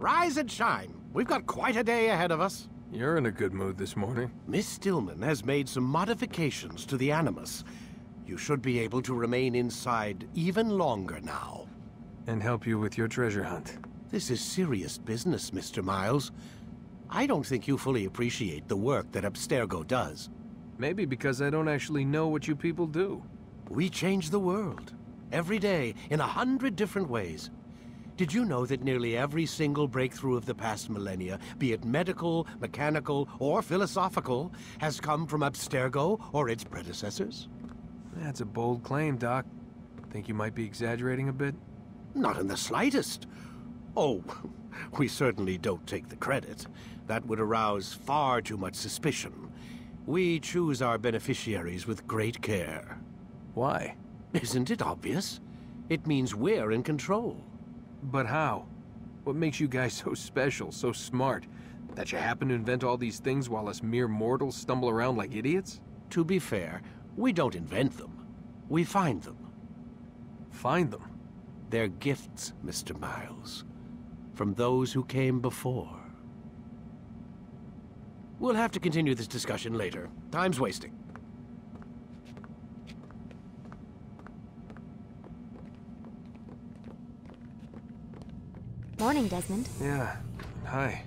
Rise and shine. We've got quite a day ahead of us. You're in a good mood this morning. Miss Stillman has made some modifications to the Animus. You should be able to remain inside even longer now. And help you with your treasure hunt. This is serious business, Mr. Miles. I don't think you fully appreciate the work that Abstergo does. Maybe because I don't actually know what you people do. We change the world. Every day, in 100 different ways. Did you know that nearly every single breakthrough of the past millennia, be it medical, mechanical, or philosophical, has come from Abstergo or its predecessors? That's a bold claim, Doc. Think you might be exaggerating a bit? Not in the slightest. Oh, we certainly don't take the credit. That would arouse far too much suspicion. We choose our beneficiaries with great care. Why? Isn't it obvious? It means we're in control. But how? What makes you guys so special, so smart? That you happen to invent all these things while us mere mortals stumble around like idiots? To be fair, we don't invent them. We find them. Find them? They're gifts, Mr. Miles. From those who came before. We'll have to continue this discussion later. Time's wasting. Morning, Desmond. Yeah. Hi.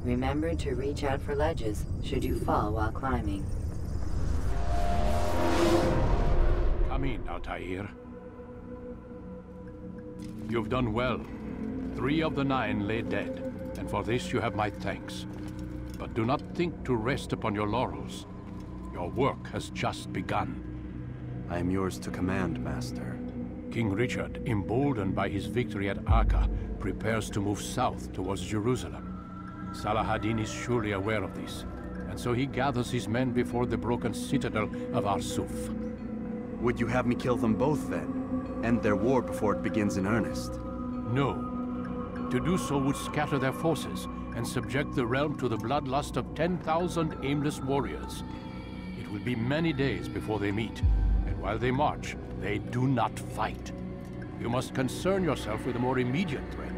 Remember to reach out for ledges should you fall while climbing. Come in, Altair. You've done well. 3 of the 9 lay dead, and for this you have my thanks. But do not think to rest upon your laurels. Your work has just begun. I am yours to command, Master. King Richard, emboldened by his victory at Acre, prepares to move south towards Jerusalem. Salah-ad-Din is surely aware of this, and so he gathers his men before the broken citadel of Arsuf. Would you have me kill them both, then? End their war before it begins in earnest? No. To do so would scatter their forces and subject the realm to the bloodlust of 10,000 aimless warriors. It will be many days before they meet, and while they march, they do not fight. You must concern yourself with a more immediate threat.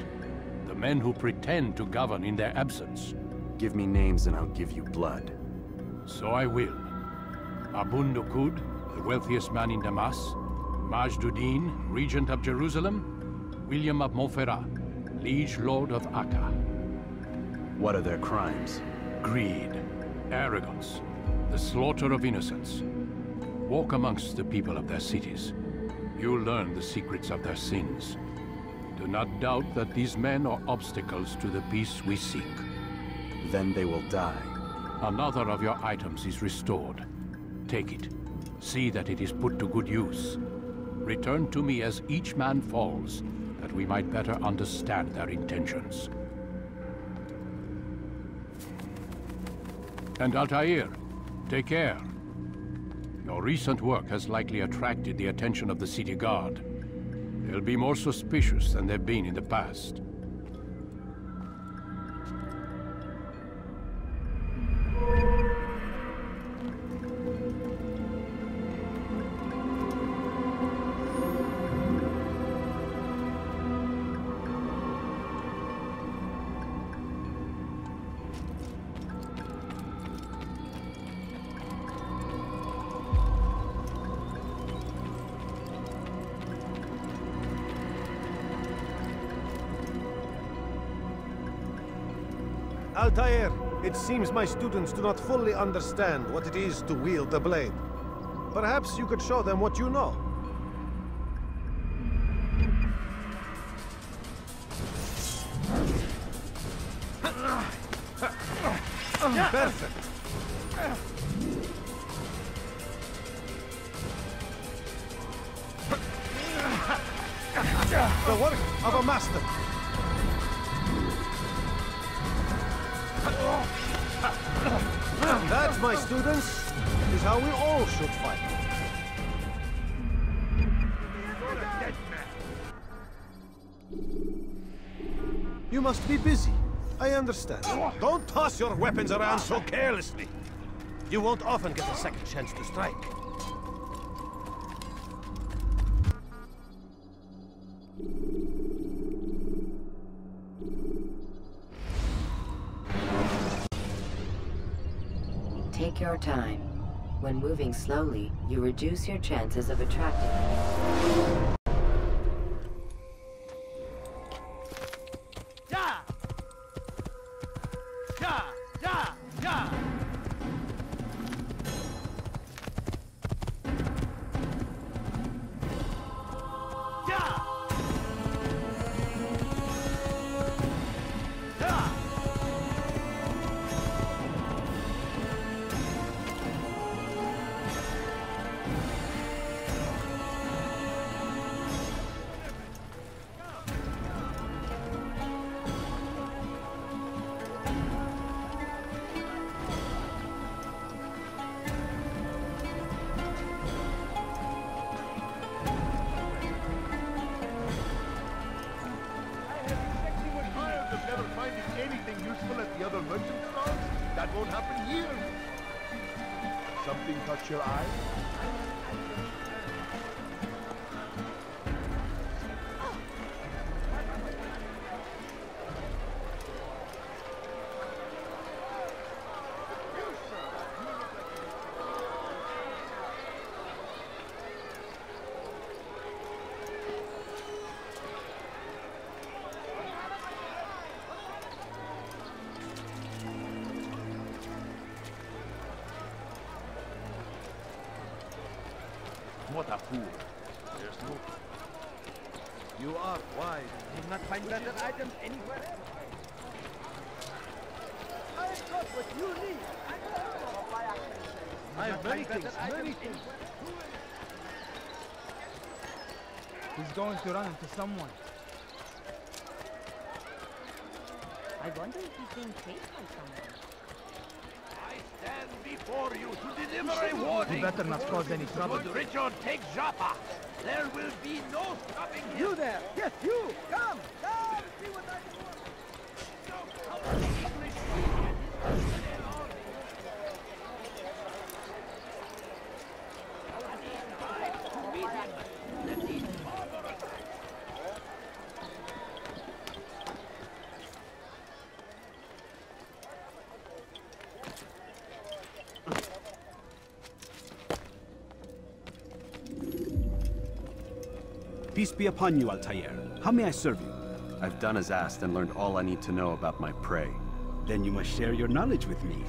The men who pretend to govern in their absence. Give me names and I'll give you blood. So I will. Abu Nuqoud, the wealthiest man in Damascus. Majduddin, regent of Jerusalem. William of Montferrat, liege lord of Acre. What are their crimes? Greed, arrogance, the slaughter of innocents. Walk amongst the people of their cities. You'll learn the secrets of their sins. Do not doubt that these men are obstacles to the peace we seek. Then they will die. Another of your items is restored. Take it. See that it is put to good use. Return to me as each man falls, that we might better understand their intentions. And Altair, take care. Your recent work has likely attracted the attention of the city guard. They'll be more suspicious than they've been in the past. Altair, it seems my students do not fully understand what it is to wield the blade. Perhaps you could show them what you know. Perfect. The work of a master. That, my students, is how we all should fight. You must be busy. I understand. Don't toss your weapons around so carelessly. You won't often get a second chance to strike. Take your time. When moving slowly, you reduce your chances of attracting them. Something caught your eye? What a fool. There's no... You are wise. Did not find better items anywhere else. I've got what you need. I have many things. He's going to run into someone. I wonder if he's being chased by someone. I stand before you to deliver a warning. You better not cause any trouble. Good Richard, take Joppa. There will be no stopping him. You there! Yes, you! Come! Come! See what I do! Peace be upon you, Altair. How may I serve you? I've done as asked and learned all I need to know about my prey. Then you must share your knowledge with me.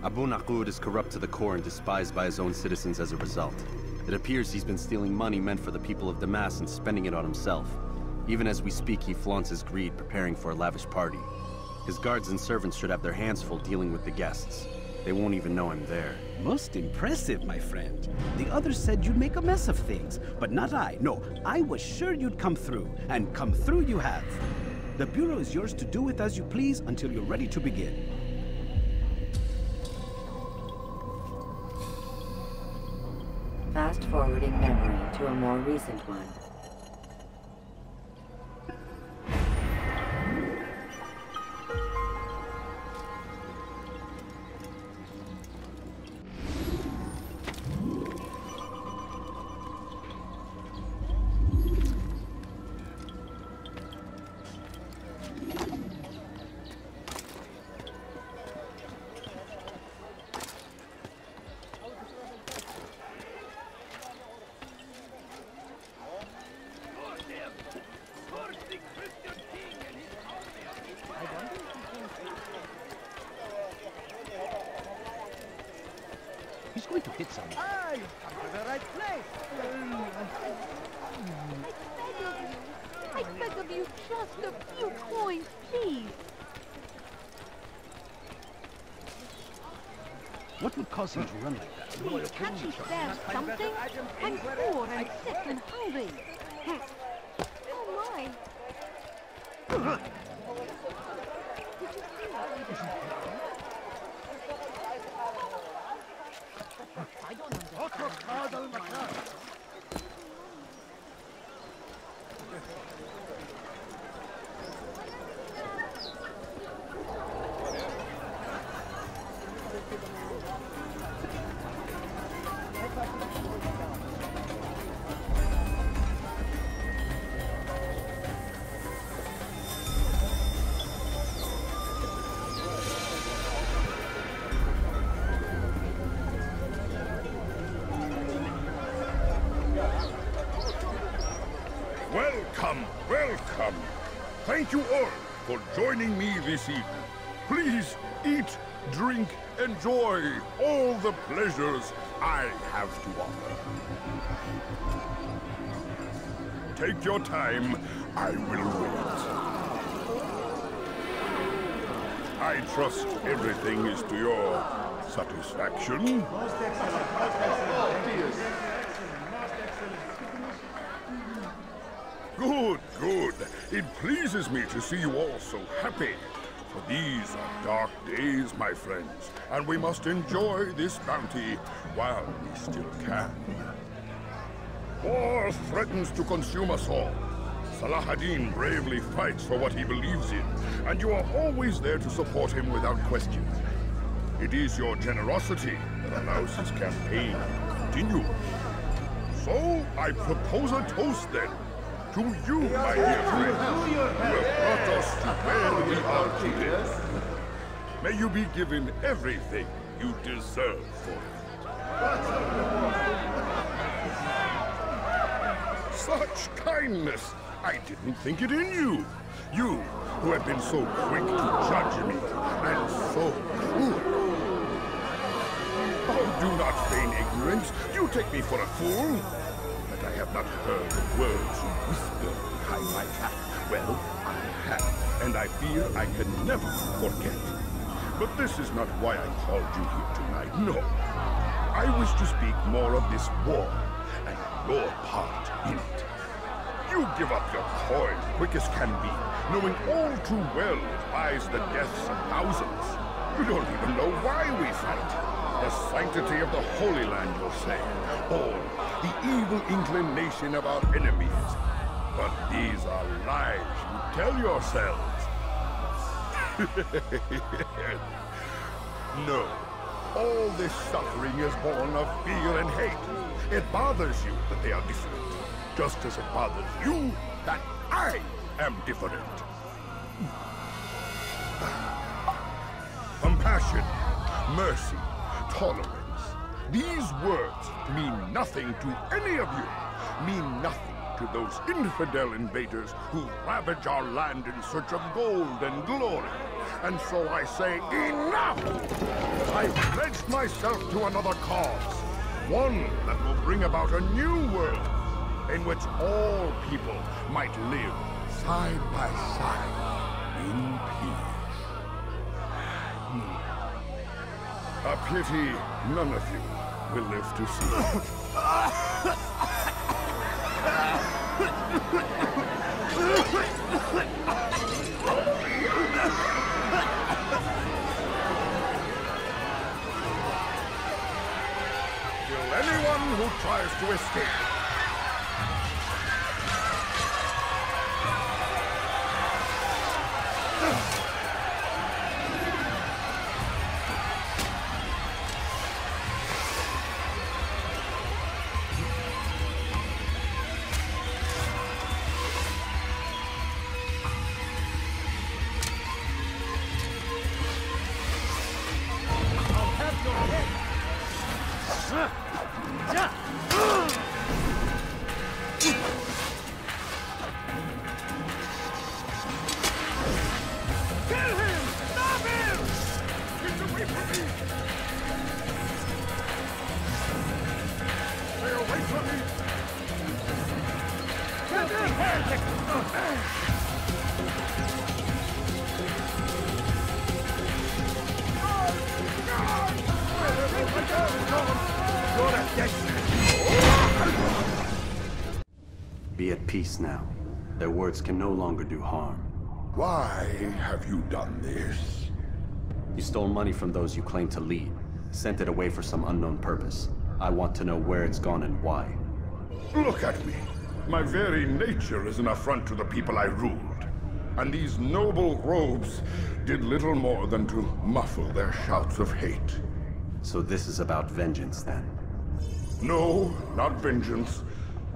Abu Nuqoud is corrupt to the core and despised by his own citizens as a result. It appears he's been stealing money meant for the people of Damascus and spending it on himself. Even as we speak, he flaunts his greed, preparing for a lavish party. His guards and servants should have their hands full dealing with the guests. They won't even know I'm there. Most impressive, my friend. The others said you'd make a mess of things, but not I. No, I was sure you'd come through, and come through you have. The Bureau is yours to do with as you please until you're ready to begin. Fast-forwarding memory to a more recent one. He's going to hit someone. Ah, you've come to the right place. I beg of you, just a few coins, please. What would cause him to run like that? Please, can't you spare something? I'm poor and sick and hungry. Oh my. I don't understand. Welcome, welcome. Thank you all for joining me this evening. Please eat, drink, enjoy all the pleasures I have to offer. Take your time, I will wait. I trust everything is to your satisfaction. Good, good. It pleases me to see you all so happy. For these are dark days, my friends, and we must enjoy this bounty while we still can. War threatens to consume us all. Salah ad-Din bravely fights for what he believes in, and you are always there to support him without question. It is your generosity that allows his campaign to continue. So, I propose a toast then. To you, my dear friends, who have brought us to where we are today. May you be given everything you deserve for it. Such kindness! I didn't think it in you. You, who have been so quick to judge me, and so cruel. Oh, do not feign ignorance. You take me for a fool. I have not heard the words you whisper behind my back. Well, I have, and I fear I can never forget. But this is not why I called you here tonight, no. I wish to speak more of this war, and your part in it. You give up your coin quick as can be, knowing all too well it buys the deaths of thousands. You don't even know why we fight. The sanctity of the Holy Land, you'll say, or the evil inclination of our enemies. But these are lies you tell yourselves. No, all this suffering is born of fear and hate. It bothers you that they are different, just as it bothers you that I am different. Compassion, mercy, tolerance. These words mean nothing to any of you, mean nothing to those infidel invaders who ravage our land in search of gold and glory. And so I say, enough! I've pledged myself to another cause, one that will bring about a new world in which all people might live side by side in peace. A pity none of you will live to see it. Kill anyone who tries to escape. Be at peace now. Their words can no longer do harm. Why have you done this? You stole money from those you claim to lead, sent it away for some unknown purpose. I want to know where it's gone and why. Look at me. My very nature is an affront to the people I ruled. And these noble robes did little more than to muffle their shouts of hate. So this is about vengeance, then? No, not vengeance,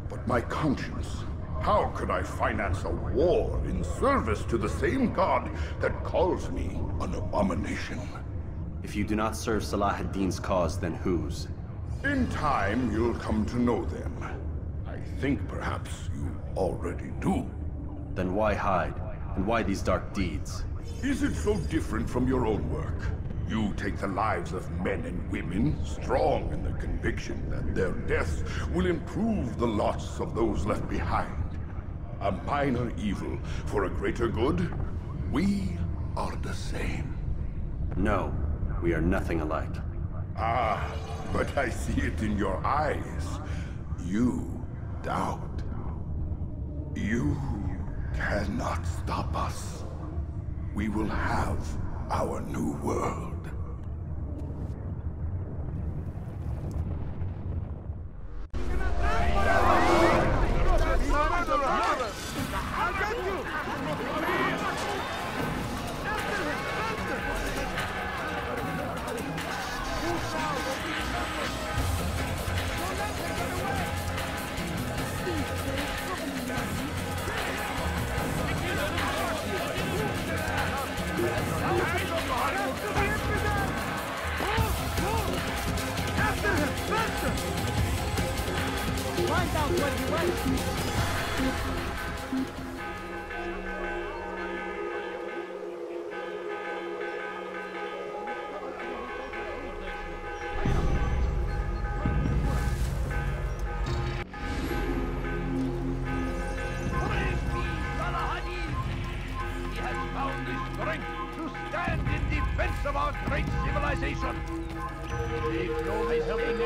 but my conscience. How could I finance a war in service to the same god that calls me an abomination? If you do not serve Salah ad-Din's cause, then whose? In time, you'll come to know them. I think perhaps you already do. Then why hide? And why these dark deeds? Is it so different from your own work? You take the lives of men and women, strong in the conviction that their deaths will improve the lots of those left behind. A minor evil for a greater good? We are the same. No, we are nothing alike. Ah, but I see it in your eyes. You doubt. You cannot stop us. We will have our new world. Find out where he went. He has found the strength to stand in defense of our great civilization. They throw myself in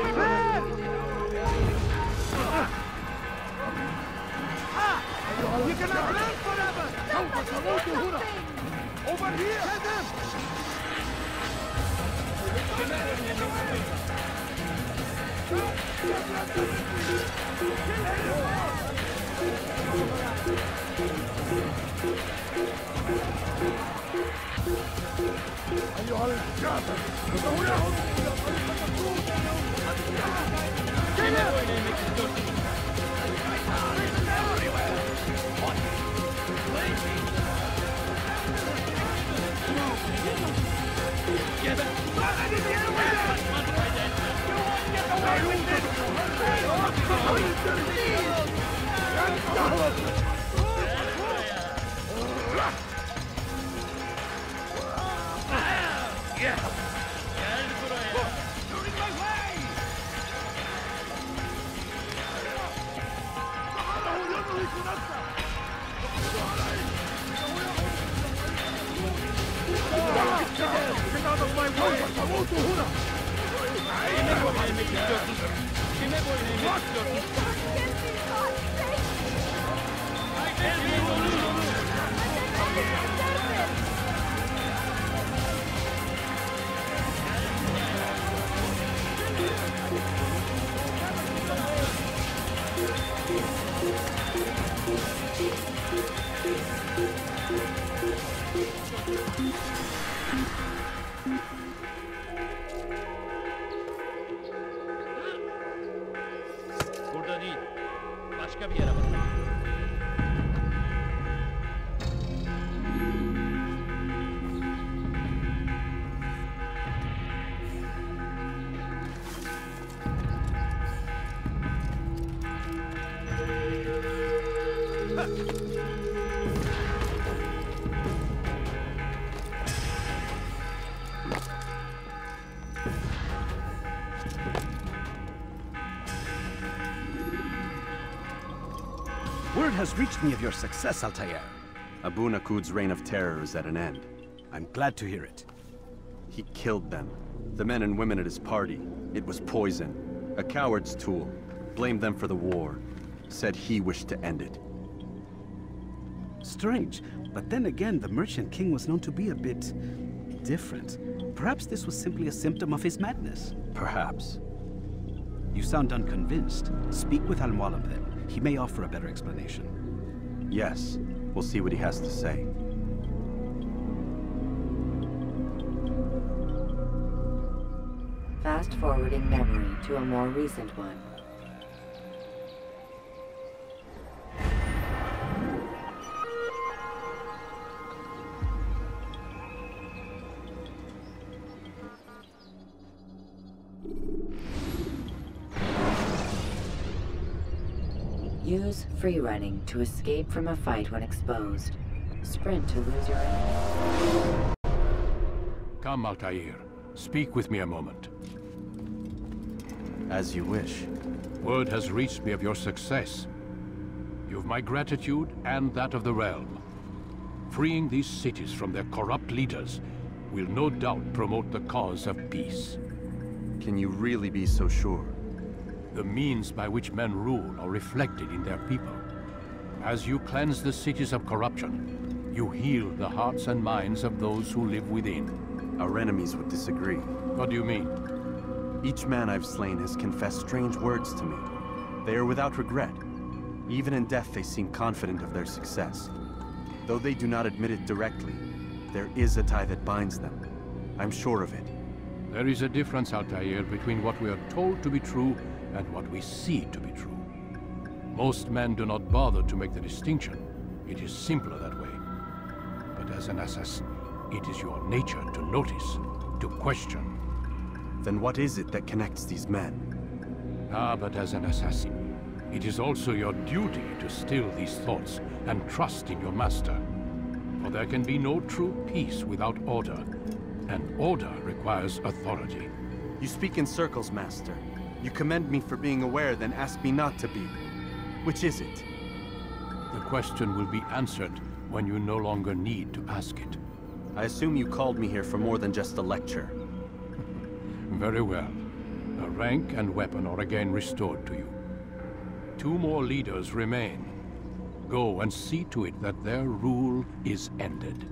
You cannot live forever! over here! Get them! أيها الكافر! Burada değil. Başka bir yere bakalım. Word has reached me of your success, Altair. Abu Nuqoud's reign of terror is at an end. I'm glad to hear it. He killed them. The men and women at his party. It was poison. A coward's tool. Blamed them for the war. Said he wished to end it. Strange, but then again, the Merchant King was known to be a bit different. Perhaps this was simply a symptom of his madness. Perhaps. You sound unconvinced. Speak with Al-Mualim then. He may offer a better explanation. Yes. We'll see what he has to say. Fast-forwarding memory to a more recent one. Use free running to escape from a fight when exposed. Sprint to lose your enemy. Come, Altair. Speak with me a moment. As you wish. Word has reached me of your success. You've my gratitude and that of the realm. Freeing these cities from their corrupt leaders will no doubt promote the cause of peace. Can you really be so sure? The means by which men rule are reflected in their people. As you cleanse the cities of corruption, you heal the hearts and minds of those who live within. Our enemies would disagree. What do you mean? Each man I've slain has confessed strange words to me. They are without regret. Even in death they seem confident of their success. Though they do not admit it directly, there is a tie that binds them. I'm sure of it. There is a difference, Altair, between what we are told to be true and what we see to be true. Most men do not bother to make the distinction. It is simpler that way. But as an assassin, it is your nature to notice, to question. Then what is it that connects these men? Ah, but as an assassin, it is also your duty to still these thoughts and trust in your master. For there can be no true peace without order, and order requires authority. You speak in circles, master. You commend me for being aware, then ask me not to be. Which is it? The question will be answered when you no longer need to ask it. I assume you called me here for more than just a lecture. Very well. A rank and weapon are again restored to you. 2 more leaders remain. Go and see to it that their rule is ended.